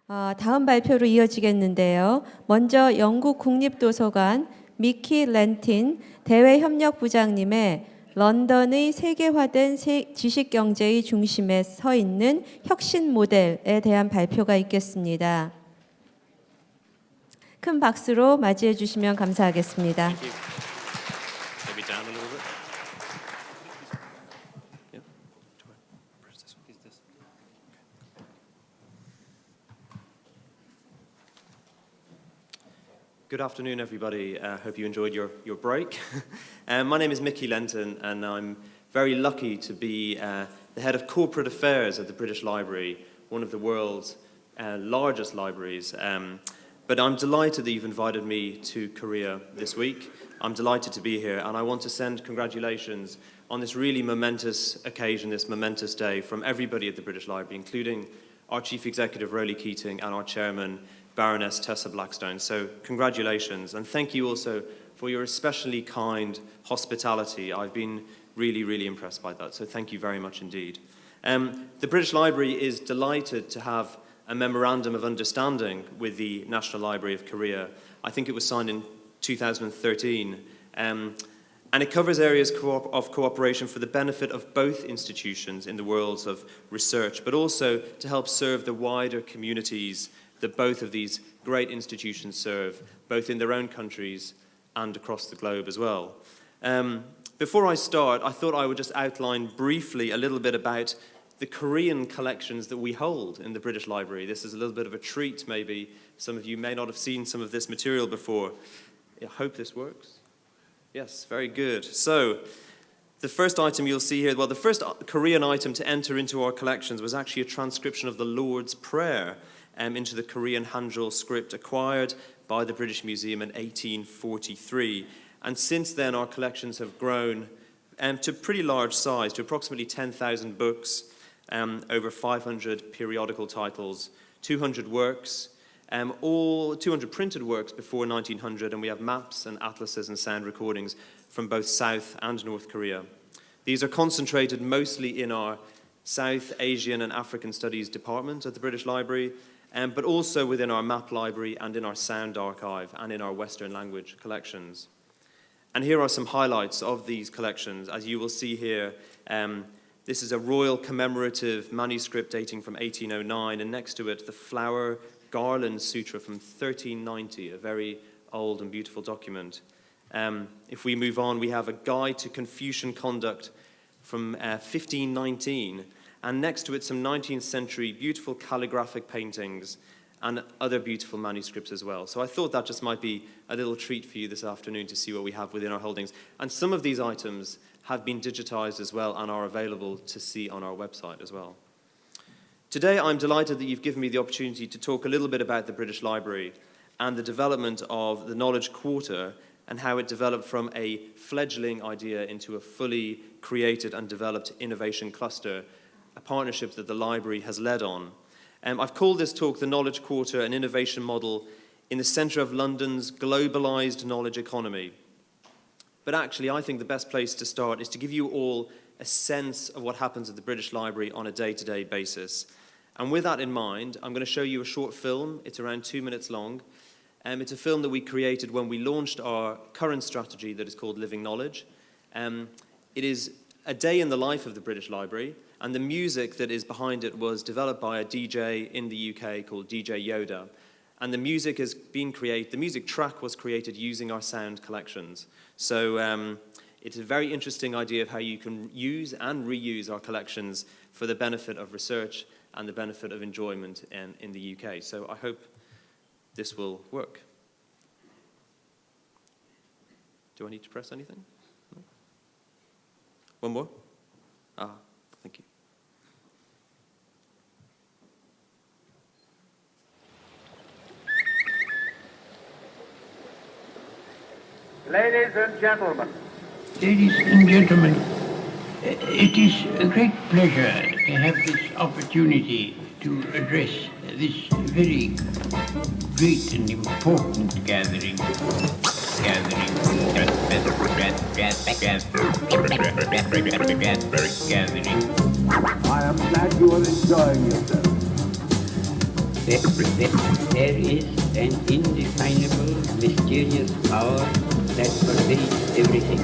다음 발표로 이어지겠는데요. 먼저 영국 국립도서관 미키렌튼 대외협력부장님의 런던의 세계화된 지식경제의 중심에 서 있는 혁신 모델에 대한 발표가 있겠습니다. 큰 박수로 맞이해 주시면 감사하겠습니다. Good afternoon, everybody. Hope you enjoyed your break. My name is Mikirentin, and I'm very lucky to be the head of corporate affairs at the British Library, one of the world's largest libraries. But I'm delighted that you've invited me to Korea this week. I'm delighted to be here, and I want to send congratulations on this really momentous occasion, this momentous day, from everybody at the British Library, including our Chief Executive, Roly Keating, and our Chairman, Baroness Tessa Blackstone. So congratulations, and thank you also for your especially kind hospitality. I've been really, really impressed by that, so thank you very much indeed. The British Library is delighted to have a memorandum of understanding with the National Library of Korea. I think it was signed in 2013, and it covers areas of cooperation for the benefit of both institutions in the worlds of research, but also to help serve the wider communities that both of these great institutions serve, both in their own countries and across the globe as well. Before I start, I thought I would just outline briefly a little bit about the Korean collections that we hold in the British Library. This is a little bit of a treat, maybe. Some of you may not have seen some of this material before. I hope this works. Yes, very good. So, the first item you'll see here, well, the first Korean item to enter into our collections was actually a transcription of the Lord's Prayer into the Korean Hangul script acquired by the British Museum in 1843. And since then, our collections have grown to pretty large size, to approximately 10,000 books, over 500 periodical titles, 200 works, all 200 printed works before 1900, and we have maps and atlases and sound recordings from both South and North Korea. These are concentrated mostly in our South Asian and African Studies department at the British Library, but also within our map library and in our sound archive and in our Western language collections. And here are some highlights of these collections. As you will see here, this is a royal commemorative manuscript dating from 1809, and next to it, the Flower Garland Sutra from 1390, a very old and beautiful document. If we move on, we have a Guide to Confucian Conduct from 1519, and next to it some 19th century beautiful calligraphic paintings and other beautiful manuscripts as well. So I thought that just might be a little treat for you this afternoon to see what we have within our holdings. And some of these items have been digitized as well and are available to see on our website as well. Today I'm delighted that you've given me the opportunity to talk a little bit about the British Library and the development of the Knowledge Quarter and how it developed from a fledgling idea into a fully created and developed innovation cluster, a partnership that the library has led on. I've called this talk the Knowledge Quarter, an innovation model in the centre of London's globalised knowledge economy. But actually, I think the best place to start is to give you all a sense of what happens at the British Library on a day-to-day basis. And with that in mind, I'm going to show you a short film. It's around 2 minutes long. It's a film that we created when we launched our current strategy that is called Living Knowledge. It is a day in the life of the British Library, and the music that is behind it was developed by a DJ in the UK called DJ Yoda. And the music the music track was created using our sound collections. So it's a very interesting idea of how you can use and reuse our collections for the benefit of research and the benefit of enjoyment in the UK. So I hope this will work. Do I need to press anything? No? One more? Thank you. Ladies and gentlemen. Ladies and gentlemen, it is a great pleasure to have this opportunity to address this very great and important gathering. I am glad you are enjoying yourself. There is an indefinable, mysterious power that pervades everything.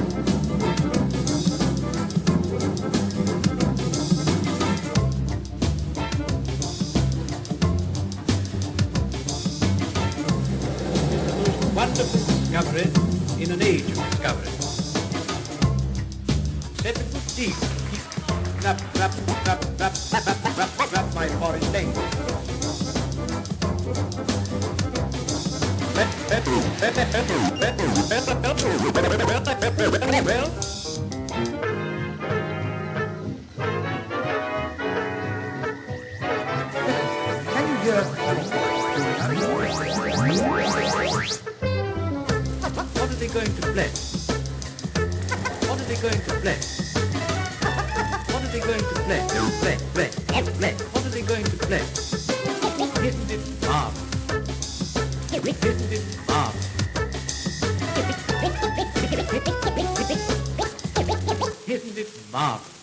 Wonderful discovery in an age of discovery. Set a good deal. Rap my foreign language. Well, can you hear? What are they going to play? What are they going to play? What are they going to play? Play. What are they going to play? Isn't it marvelous? Isn't it marvelous? Isn't it marvelous?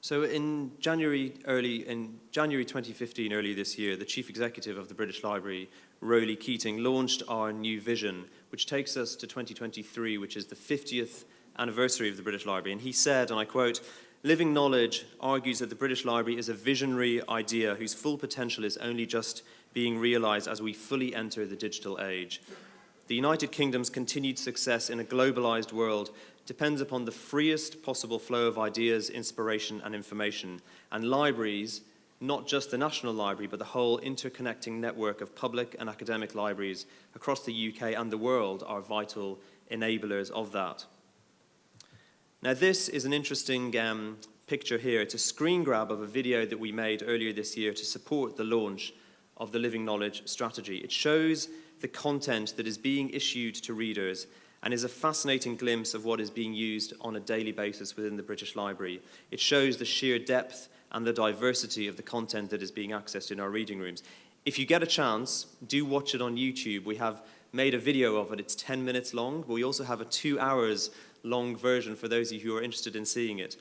So in January 2015, early this year, the chief executive of the British Library, Rowley Keating, launched our new vision, which takes us to 2023, which is the 50th anniversary of the British Library. And he said, and I quote, "Living knowledge argues that the British Library is a visionary idea whose full potential is only just being realized as we fully enter the digital age. The United Kingdom's continued success in a globalized world depends upon the freest possible flow of ideas, inspiration, and information. And libraries, not just the National Library, but the whole interconnecting network of public and academic libraries across the UK and the world are vital enablers of that." Now, this is an interesting picture here. It's a screen grab of a video that we made earlier this year to support the launch of the Living Knowledge strategy. It shows the content that is being issued to readers and is a fascinating glimpse of what is being used on a daily basis within the British Library. It shows the sheer depth and the diversity of the content that is being accessed in our reading rooms. If you get a chance, do watch it on YouTube. We have made a video of it. It's 10 minutes long, but we also have a 2 hours long version for those of you who are interested in seeing it.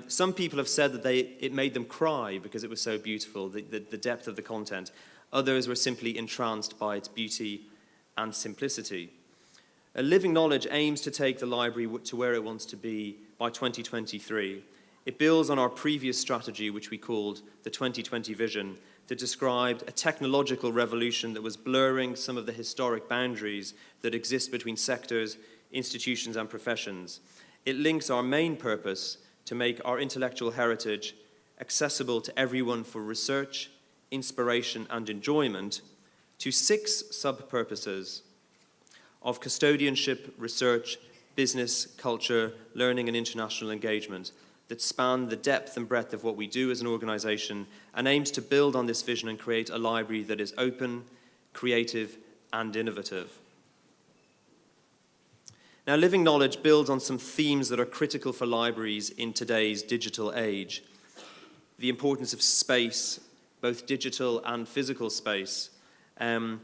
Some people have said that it made them cry because it was so beautiful, the depth of the content. Others were simply entranced by its beauty and simplicity. Living Knowledge aims to take the library to where it wants to be by 2023. It builds on our previous strategy, which we called the 2020 Vision, that described a technological revolution that was blurring some of the historic boundaries that exist between sectors, institutions, and professions. It links our main purpose to make our intellectual heritage accessible to everyone for research, inspiration, and enjoyment to 6 sub-purposes of custodianship, research, business, culture, learning, and international engagement that span the depth and breadth of what we do as an organization and aims to build on this vision and create a library that is open, creative, and innovative. Now, Living Knowledge builds on some themes that are critical for libraries in today's digital age. The importance of space, both digital and physical space. And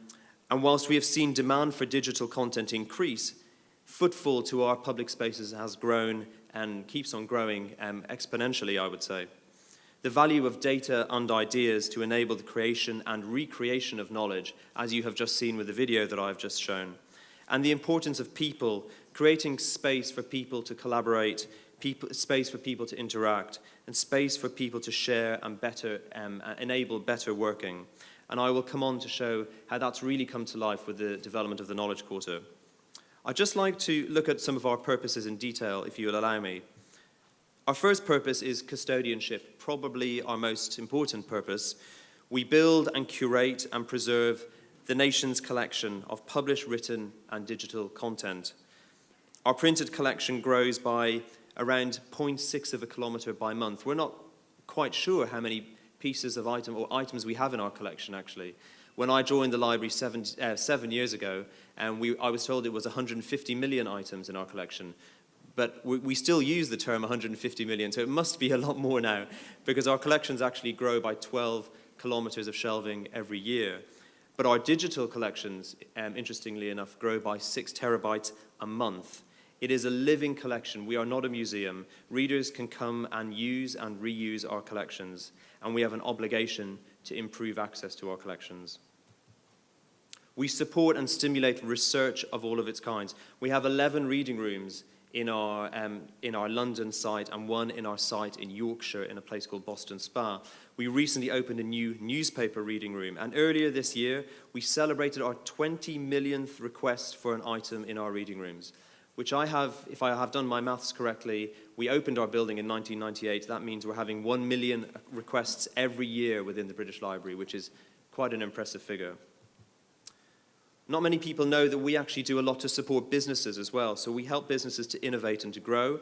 whilst we have seen demand for digital content increase, footfall to our public spaces has grown and keeps on growing exponentially, I would say. The value of data and ideas to enable the creation and recreation of knowledge, as you have just seen with the video that I've just shown. And the importance of people, creating space for people to collaborate, space for people to interact, and space for people to share and enable better working. And I will come on to show how that's really come to life with the development of the Knowledge Quarter. I'd just like to look at some of our purposes in detail, if you will allow me. Our first purpose is custodianship, probably our most important purpose. We build and curate and preserve the nation's collection of published, written, and digital content. Our printed collection grows by around 0.6 of a kilometre by month. We're not quite sure how many pieces of items we have in our collection, actually. When I joined the library 7 years ago, I was told it was 150 million items in our collection. but we still use the term 150 million, so it must be a lot more now, because our collections actually grow by 12 kilometers of shelving every year. But our digital collections, interestingly enough, grow by 6 terabytes a month. It is a living collection. We are not a museum. Readers can come and use and reuse our collections, and we have an obligation to improve access to our collections. We support and stimulate research of all of its kinds. We have 11 reading rooms in our London site and one in our site in Yorkshire in a place called Boston Spa. We recently opened a new newspaper reading room, and earlier this year we celebrated our 20 millionth request for an item in our reading rooms, which I have, if I have done my maths correctly, we opened our building in 1998. That means we're having 1 million requests every year within the British Library, which is quite an impressive figure. Not many people know that we actually do a lot to support businesses as well. So we help businesses to innovate and to grow.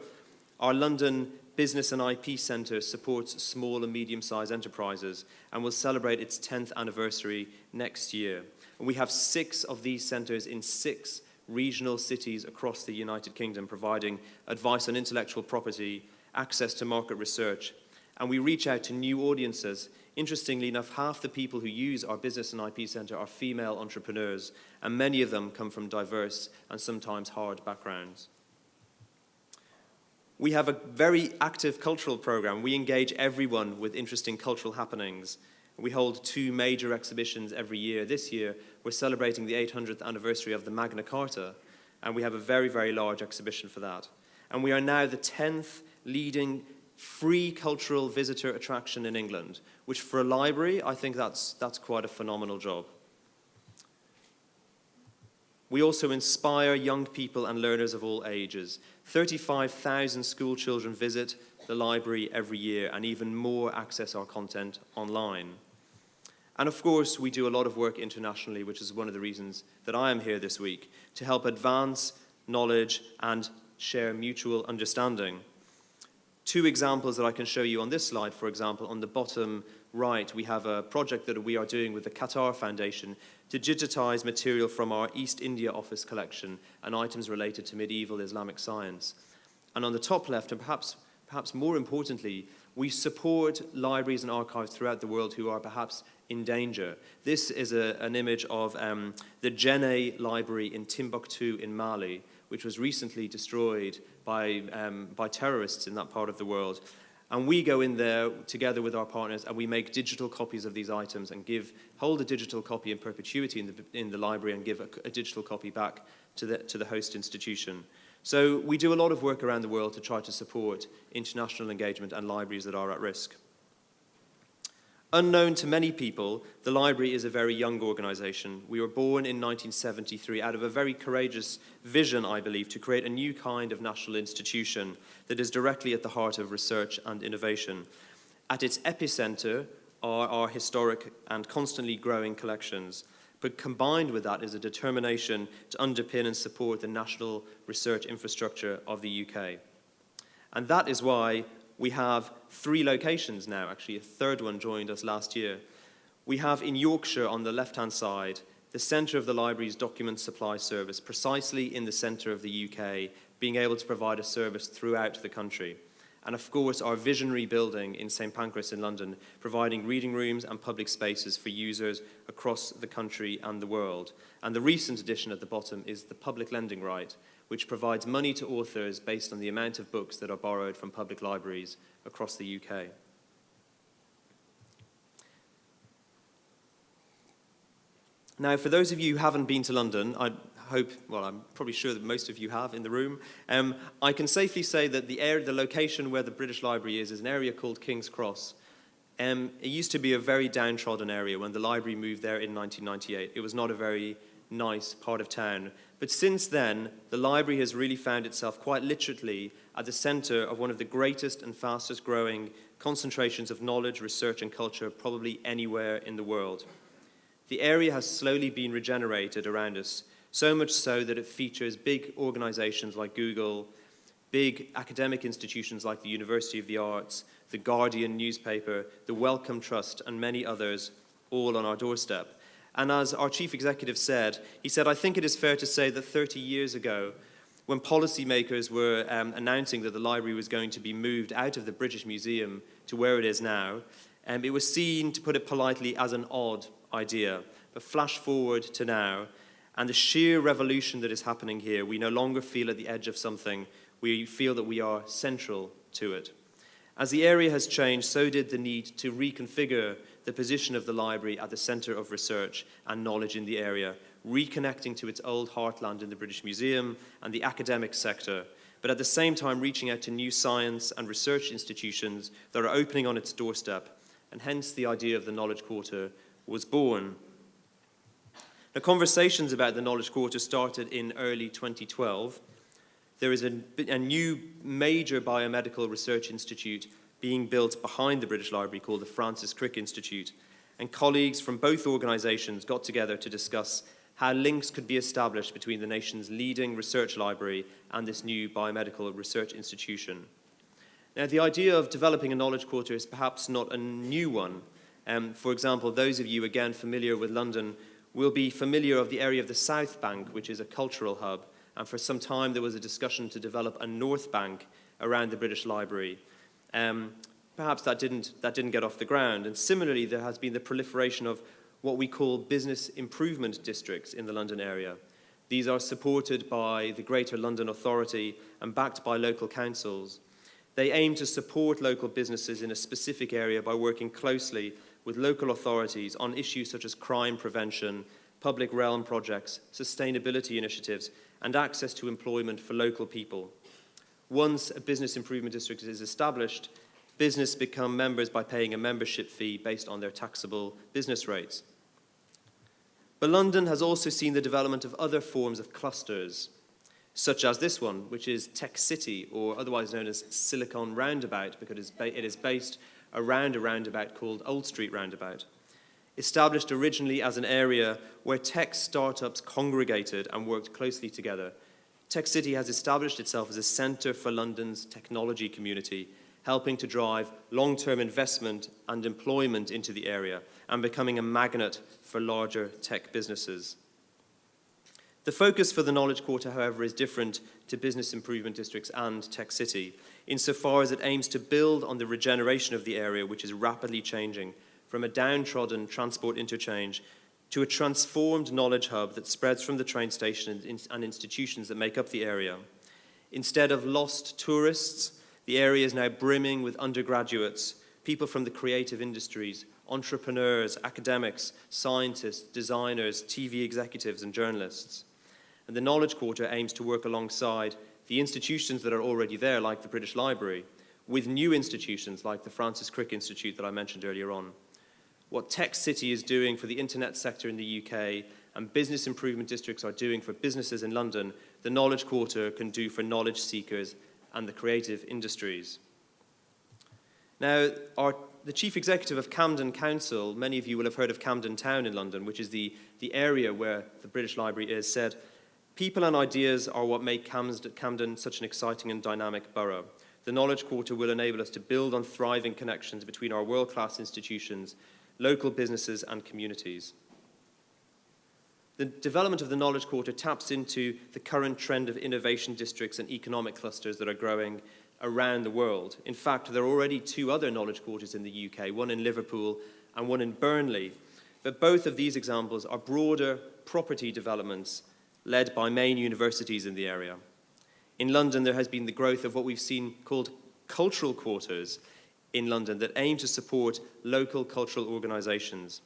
Our London Business and IP Centre supports small and medium-sized enterprises and will celebrate its 10th anniversary next year. And we have 6 of these centres in 6 regional cities across the United Kingdom, providing advice on intellectual property, access to market research, and we reach out to new audiences. Interestingly enough, half the people who use our Business and IP Centre are female entrepreneurs, and many of them come from diverse and sometimes hard backgrounds. We have a very active cultural programme. We engage everyone with interesting cultural happenings. We hold 2 major exhibitions every year. This year, we're celebrating the 800th anniversary of the Magna Carta, and we have a very, very large exhibition for that. And we are now the 10th leading free cultural visitor attraction in England, which for a library, I think that's quite a phenomenal job. We also inspire young people and learners of all ages. 35,000 school children visit the library every year, and even more access our content online. And of course, we do a lot of work internationally, which is one of the reasons that I am here this week, to help advance knowledge and share mutual understanding. 2 examples that I can show you on this slide. For example, on the bottom right, we have a project that we are doing with the Qatar Foundation to digitize material from our East India Office collection and items related to medieval Islamic science. And on the top left, and perhaps more importantly, we support libraries and archives throughout the world who are perhaps in danger. This is an image of the Djenné Library in Timbuktu in Mali, which was recently destroyed by terrorists in that part of the world. And we go in there together with our partners and we make digital copies of these items and hold a digital copy in perpetuity in the library and give a digital copy back to the host institution. So we do a lot of work around the world to try to support international engagement and libraries that are at risk. Unknown to many people, the library is a very young organization. We were born in 1973 out of a very courageous vision, I believe, to create a new kind of national institution that is directly at the heart of research and innovation. At its epicenter are our historic and constantly growing collections, but combined with that is a determination to underpin and support the national research infrastructure of the UK. And that is why we have 3 locations now. Actually, a 3rd one joined us last year. We have in Yorkshire on the left-hand side, the centre of the library's document supply service, precisely in the centre of the UK, being able to provide a service throughout the country. And of course, our visionary building in St Pancras in London, providing reading rooms and public spaces for users across the country and the world. And the recent addition at the bottom is the public lending right, which provides money to authors based on the amount of books that are borrowed from public libraries across the UK. Now, for those of you who haven't been to London, I'm probably sure that most of you have in the room. I can safely say that the location where the British Library is an area called King's Cross. It used to be a very downtrodden area when the library moved there in 1998. It was not a very nice part of town. But since then, the library has really found itself quite literally at the center of one of the greatest and fastest growing concentrations of knowledge, research, and culture probably anywhere in the world. The area has slowly been regenerated around us, so much so that it features big organizations like Google, big academic institutions like the University of the Arts, the Guardian newspaper, the Wellcome Trust, and many others, all on our doorstep. And as our chief executive said, he said, "I think it is fair to say that 30 years ago, when policymakers were announcing that the library was going to be moved out of the British Museum to where it is now, it was seen, to put it politely, as an odd idea. But flash forward to now, and the sheer revolution that is happening here, we no longer feel at the edge of something, we feel that we are central to it. As the area has changed, so did the need to reconfigure the position of the library at the centre of research and knowledge in the area, reconnecting to its old heartland in the British Museum and the academic sector, but at the same time reaching out to new science and research institutions that are opening on its doorstep, and hence the idea of the Knowledge Quarter was born. Now, conversations about the Knowledge Quarter started in early 2012. There is a new major biomedical research institute being built behind the British Library called the Francis Crick Institute, and colleagues from both organisations got together to discuss how links could be established between the nation's leading research library and this new biomedical research institution. Now, the idea of developing a Knowledge Quarter is perhaps not a new one. For example, those of you, again, familiar with London will be familiar of the area of the South Bank, which is a cultural hub, and for some time there was a discussion to develop a North Bank around the British Library. Perhaps that didn't get off the ground, and similarly there has been the proliferation of what we call business improvement districts in the London area. These are supported by the Greater London Authority and backed by local councils. They aim to support local businesses in a specific area by working closely with local authorities on issues such as crime prevention, public realm projects, sustainability initiatives, and access to employment for local people. Once a business improvement district is established, business become members by paying a membership fee based on their taxable business rates. But London has also seen the development of other forms of clusters, such as this one, which is Tech City, or otherwise known as Silicon Roundabout, because it is based around a roundabout called Old Street Roundabout. Established originally as an area where tech startups congregated and worked closely together, Tech City has established itself as a centre for London's technology community, helping to drive long-term investment and employment into the area and becoming a magnet for larger tech businesses. The focus for the Knowledge Quarter, however, is different to business improvement districts and Tech City, insofar as it aims to build on the regeneration of the area, which is rapidly changing from a downtrodden transport interchange to a transformed knowledge hub that spreads from the train station and institutions that make up the area. Instead of lost tourists, the area is now brimming with undergraduates, people from the creative industries, entrepreneurs, academics, scientists, designers, TV executives, and journalists. And the Knowledge Quarter aims to work alongside the institutions that are already there, like the British Library, with new institutions like the Francis Crick Institute that I mentioned earlier on. What Tech City is doing for the internet sector in the UK and business improvement districts are doing for businesses in London, the Knowledge Quarter can do for knowledge seekers and the creative industries. Now, the chief executive of Camden Council, many of you will have heard of Camden Town in London, which is the area where the British Library is, said, "People and ideas are what make Camden such an exciting and dynamic borough. The Knowledge Quarter will enable us to build on thriving connections between our world-class institutions, local businesses and communities." The development of the Knowledge Quarter taps into the current trend of innovation districts and economic clusters that are growing around the world. In fact, there are already two other Knowledge Quarters in the UK, one in Liverpool and one in Burnley. But both of these examples are broader property developments led by main universities in the area. In London, there has been the growth of what we've seen called cultural quarters in London that aim to support local cultural organisations.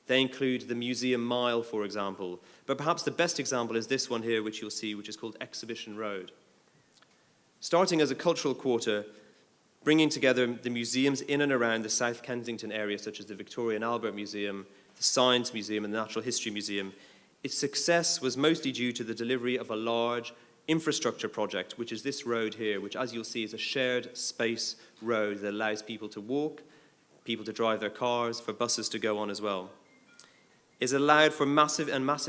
They include the Museum Mile, for example, but perhaps the best example is this one here, which you'll see, which is called Exhibition Road. Starting as a cultural quarter, bringing together the museums in and around the South Kensington area, such as the Victoria and Albert Museum, the Science Museum and the Natural History Museum, its success was mostly due to the delivery of a large infrastructure project, which is this road here, which, as you'll see, is a shared space road that allows people to walk, people to drive their cars, for buses to go on as well. It's allowed for massive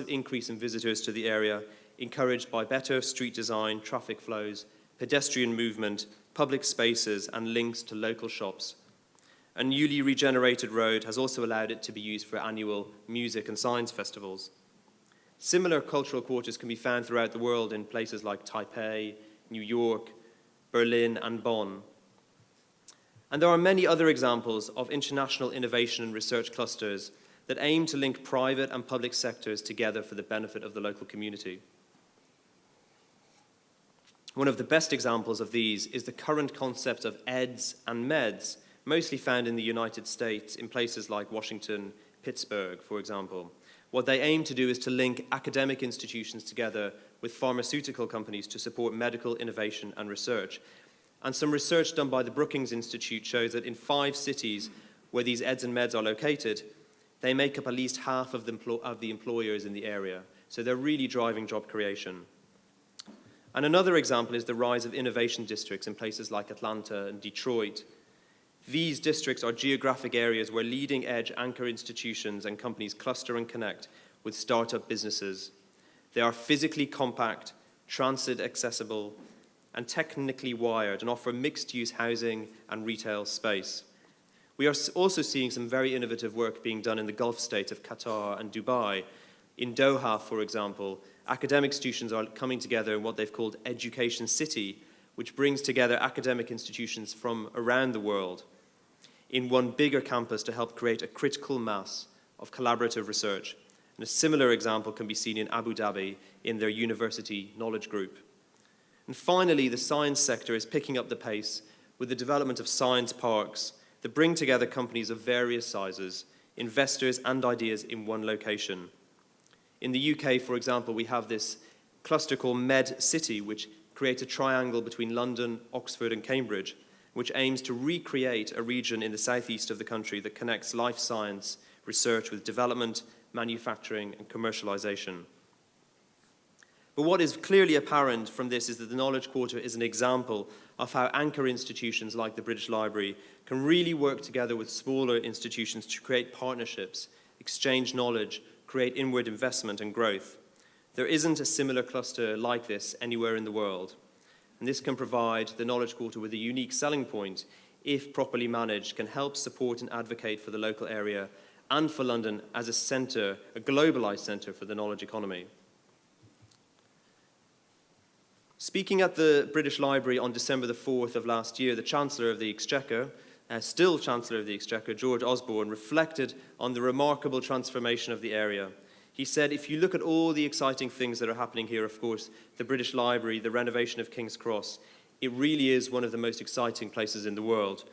increase in visitors to the area, encouraged by better street design, traffic flows, pedestrian movement, public spaces, and links to local shops. A newly regenerated road has also allowed it to be used for annual music and science festivals. Similar cultural quarters can be found throughout the world in places like Taipei, New York, Berlin, and Bonn. And there are many other examples of international innovation and research clusters that aim to link private and public sectors together for the benefit of the local community. One of the best examples of these is the current concept of EDS and MEDS, mostly found in the United States in places like Washington, Pittsburgh, for example. What they aim to do is to link academic institutions together with pharmaceutical companies to support medical innovation and research. And some research done by the Brookings Institute shows that in 5 cities where these EDS and MEDS are located, they make up at least half of the employers in the area. So they're really driving job creation. And another example is the rise of innovation districts in places like Atlanta and Detroit. These districts are geographic areas where leading-edge anchor institutions and companies cluster and connect with startup businesses. They are physically compact, transit accessible, and technically wired, and offer mixed-use housing and retail space. We are also seeing some very innovative work being done in the Gulf states of Qatar and Dubai. In Doha, for example, academic institutions are coming together in what they've called Education City, which brings together academic institutions from around the world in one bigger campus to help create a critical mass of collaborative research. And a similar example can be seen in Abu Dhabi in their University Knowledge Group. And finally, the science sector is picking up the pace with the development of science parks that bring together companies of various sizes, investors and ideas in one location. In the UK, for example, we have this cluster called Med City, which creates a triangle between London, Oxford and Cambridge, which aims to recreate a region in the southeast of the country that connects life science research with development, manufacturing and commercialization. But what is clearly apparent from this is that the Knowledge Quarter is an example of how anchor institutions like the British Library can really work together with smaller institutions to create partnerships, exchange knowledge, create inward investment and growth. There isn't a similar cluster like this anywhere in the world. And this can provide the Knowledge Quarter with a unique selling point, if properly managed, can help support and advocate for the local area and for London as a centre, a globalised centre for the knowledge economy. Speaking at the British Library on December the 4th of last year, the Chancellor of the Exchequer, still Chancellor of the Exchequer, George Osborne, reflected on the remarkable transformation of the area. He said, if you look at all the exciting things that are happening here, of course, the British Library, the renovation of King's Cross, it really is one of the most exciting places in the world.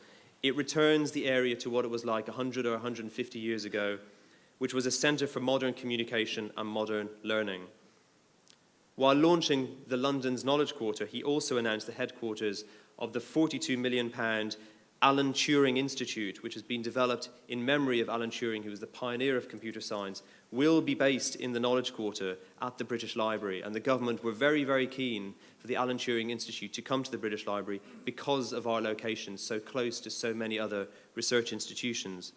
It returns the area to what it was like 100 or 150 years ago, which was a centre for modern communication and modern learning. While launching the London's Knowledge Quarter, he also announced the headquarters of the £42 million Alan Turing Institute, which has been developed in memory of Alan Turing, who was the pioneer of computer science, will be based in the Knowledge Quarter at the British Library. And the government were very, very keen for the Alan Turing Institute to come to the British Library because of our location so close to so many other research institutions.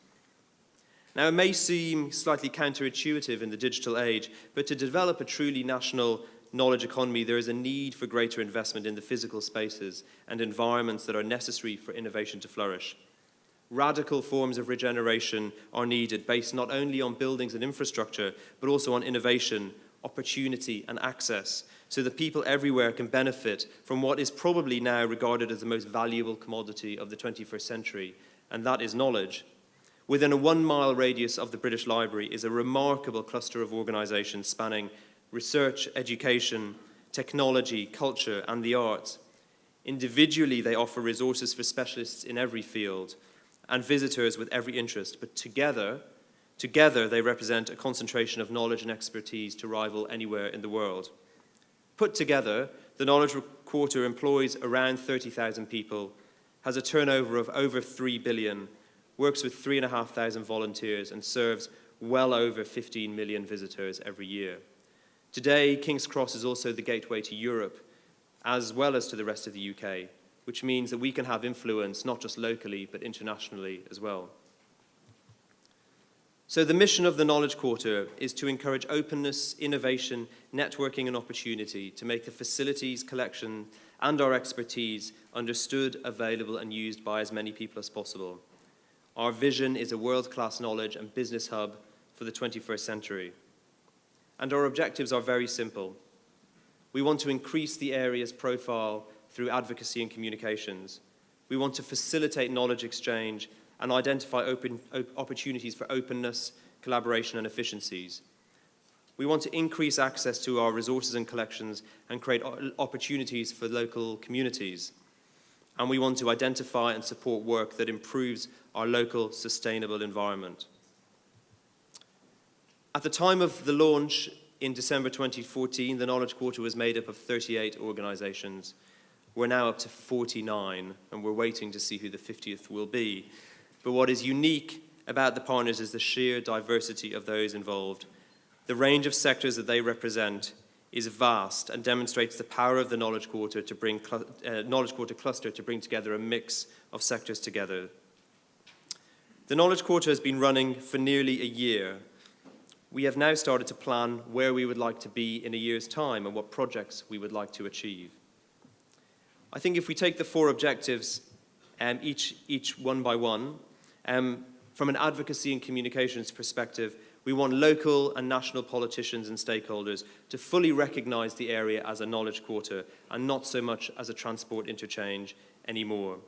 Now, it may seem slightly counterintuitive in the digital age, but to develop a truly national knowledge economy, there is a need for greater investment in the physical spaces and environments that are necessary for innovation to flourish. Radical forms of regeneration are needed, based not only on buildings and infrastructure, but also on innovation, opportunity, and access, so that people everywhere can benefit from what is probably now regarded as the most valuable commodity of the 21st century, and that is knowledge. Within a 1-mile radius of the British Library is a remarkable cluster of organisations spanning research, education, technology, culture, and the arts. Individually, they offer resources for specialists in every field and visitors with every interest, but together they represent a concentration of knowledge and expertise to rival anywhere in the world. Put together, the Knowledge Quarter employs around 30,000 people, has a turnover of over 3 billion, works with 3,500 volunteers, and serves well over 15 million visitors every year. Today, King's Cross is also the gateway to Europe, as well as to the rest of the UK, which means that we can have influence not just locally, but internationally as well. So the mission of the Knowledge Quarter is to encourage openness, innovation, networking, and opportunity to make the facilities, collection, and our expertise understood, available, and used by as many people as possible. Our vision is a world-class knowledge and business hub for the 21st century. And our objectives are very simple. We want to increase the area's profile through advocacy and communications. We want to facilitate knowledge exchange and identify opportunities for openness, collaboration, and efficiencies. We want to increase access to our resources and collections and create opportunities for local communities. And we want to identify and support work that improves our local sustainable environment. At the time of the launch in December 2014, the Knowledge Quarter was made up of 38 organisations. We're now up to 49, and we're waiting to see who the 50th will be. But what is unique about the partners is the sheer diversity of those involved. The range of sectors that they represent is vast and demonstrates the power of the Knowledge Quarter to bring Knowledge Quarter cluster to bring together a mix of sectors together. The Knowledge Quarter has been running for nearly a year. We have now started to plan where we would like to be in a year's time and what projects we would like to achieve. I think if we take the 4 objectives, each one by one, from an advocacy and communications perspective, we want local and national politicians and stakeholders to fully recognise the area as a knowledge quarter and not so much as a transport interchange anymore.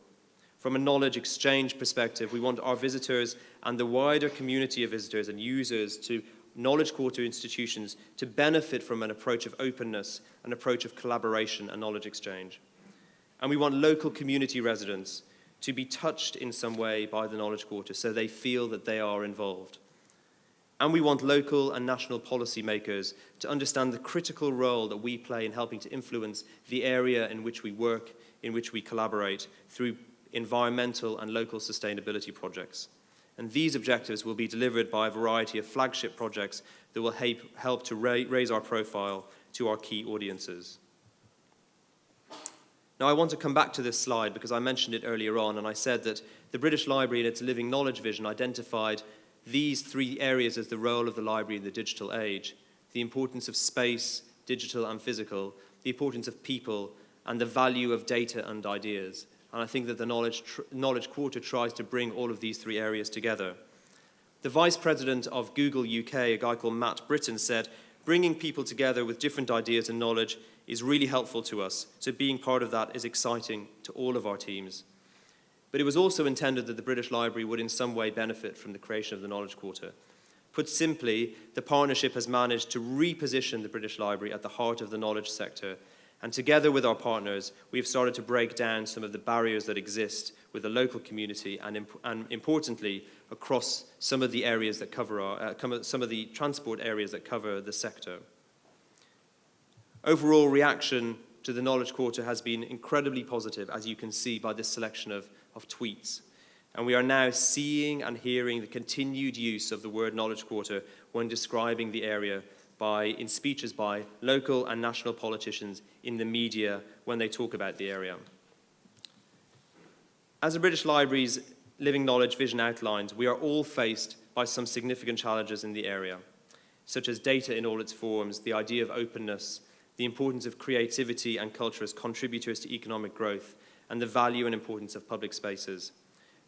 From a knowledge exchange perspective, we want our visitors and the wider community of visitors and users to knowledge quarter institutions to benefit from an approach of openness, an approach of collaboration and knowledge exchange. And we want local community residents to be touched in some way by the Knowledge Quarter so they feel that they are involved. And we want local and national policymakers to understand the critical role that we play in helping to influence the area in which we work, in which we collaborate, through environmental and local sustainability projects. And these objectives will be delivered by a variety of flagship projects that will help to raise our profile to our key audiences. Now, I want to come back to this slide because I mentioned it earlier on, and I said that the British Library in its Living Knowledge vision identified these 3 areas as the role of the library in the digital age: the importance of space, digital and physical, the importance of people, and the value of data and ideas. And I think that the Knowledge Quarter tries to bring all of these 3 areas together. The Vice President of Google UK, a guy called Matt Britton, said, "Bringing people together with different ideas and knowledge is really helpful to us, so being part of that is exciting to all of our teams." But it was also intended that the British Library would in some way benefit from the creation of the Knowledge Quarter. Put simply, the partnership has managed to reposition the British Library at the heart of the knowledge sector, and together with our partners, we have started to break down some of the barriers that exist with the local community and importantly, across some of the areas that cover some of the transport areas that cover the sector. Overall reaction to the Knowledge Quarter has been incredibly positive, as you can see by this selection of tweets. And we are now seeing and hearing the continued use of the word Knowledge Quarter when describing the area in speeches by local and national politicians, in the media, when they talk about the area. As the British Library's Living Knowledge vision outlines, we are all faced by some significant challenges in the area, such as data in all its forms, the idea of openness, the importance of creativity and culture as contributors to economic growth, and the value and importance of public spaces.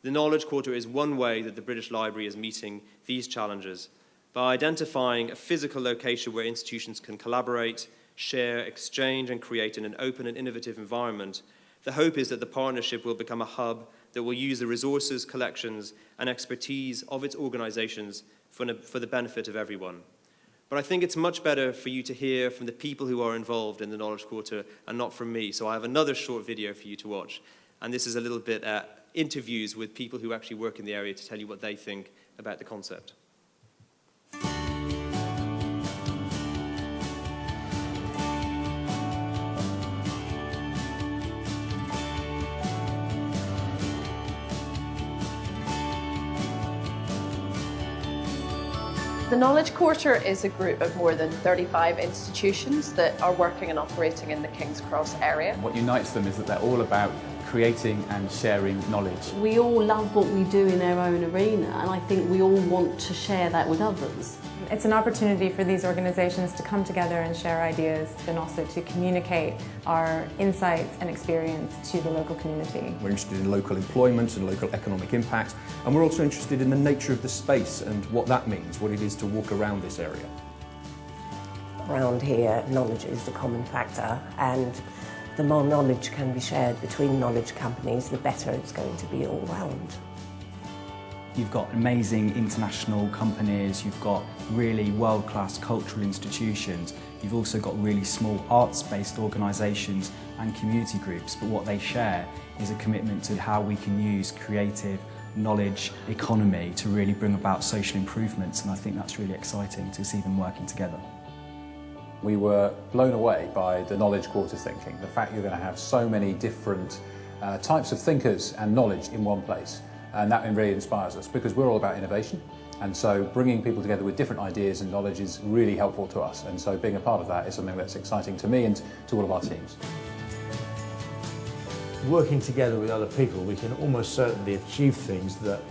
The Knowledge Quarter is one way that the British Library is meeting these challenges, by identifying a physical location where institutions can collaborate, share, exchange, and create in an open and innovative environment. The hope is that the partnership will become a hub that will use the resources, collections, and expertise of its organisations for the benefit of everyone. But I think it's much better for you to hear from the people who are involved in the Knowledge Quarter and not from me. So I have another short video for you to watch. And this is a little bit interviews with people who actually work in the area to tell you what they think about the concept. The Knowledge Quarter is a group of more than 35 institutions that are working and operating in the King's Cross area. What unites them is that they're all about creating and sharing knowledge. We all love what we do in our own arena, and I think we all want to share that with others. It's an opportunity for these organisations to come together and share ideas, and also to communicate our insights and experience to the local community. We're interested in local employment and local economic impact, and we're also interested in the nature of the space and what that means, what it is to walk around this area. Around here, knowledge is the common factor, and the more knowledge can be shared between knowledge companies, the better it's going to be all round. You've got amazing international companies, you've got really world-class cultural institutions, you've also got really small arts-based organisations and community groups, but what they share is a commitment to how we can use creative knowledge economy to really bring about social improvements, and I think that's really exciting to see them working together. We were blown away by the Knowledge Quarter thinking, the fact you're going to have so many different types of thinkers and knowledge in one place. And that really inspires us because we're all about innovation, and so bringing people together with different ideas and knowledge is really helpful to us, and so being a part of that is something that's exciting to me and to all of our teams. Working together with other people, we can almost certainly achieve things that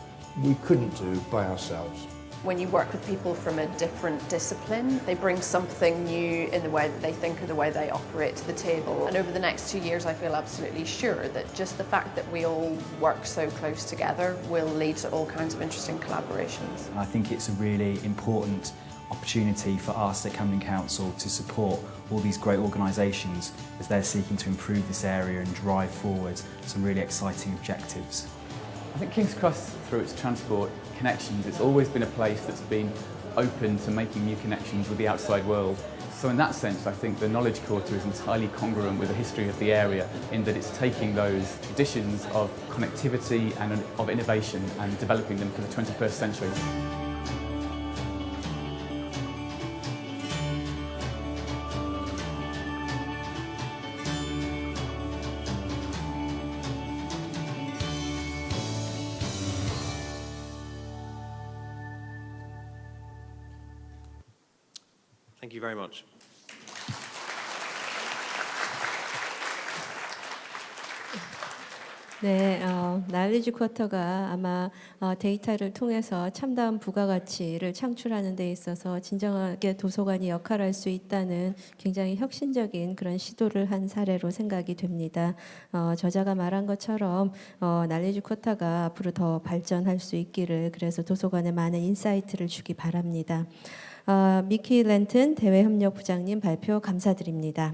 we couldn't do by ourselves. When you work with people from a different discipline, they bring something new in the way that they think or the way they operate to the table. And over the next 2 years, I feel absolutely sure that just the fact that we all work so close together will lead to all kinds of interesting collaborations. And I think it's a really important opportunity for us at Camden Council to support all these great organisations as they're seeking to improve this area and drive forward some really exciting objectives. I think King's Cross, through its transport connections, it's always been a place that's been open to making new connections with the outside world. So in that sense, I think the Knowledge Quarter is entirely congruent with the history of the area in that it's taking those traditions of connectivity and of innovation and developing them for the 21st century. Thank you very much. 네, 날리지 쿼터가 아마 데이터를 통해서 참다운 부가가치를 창출하는 데 있어서 진정하게 도서관이 역할할 수 있다는 굉장히 혁신적인 그런 시도를 한 사례로 생각이 됩니다. 저자가 말한 것처럼 날리지 쿼터가 앞으로 더 발전할 수 있기를, 그래서 도서관에 많은 인사이트를 주기 바랍니다. 미키렌튼 대외협력부장님 발표 감사드립니다.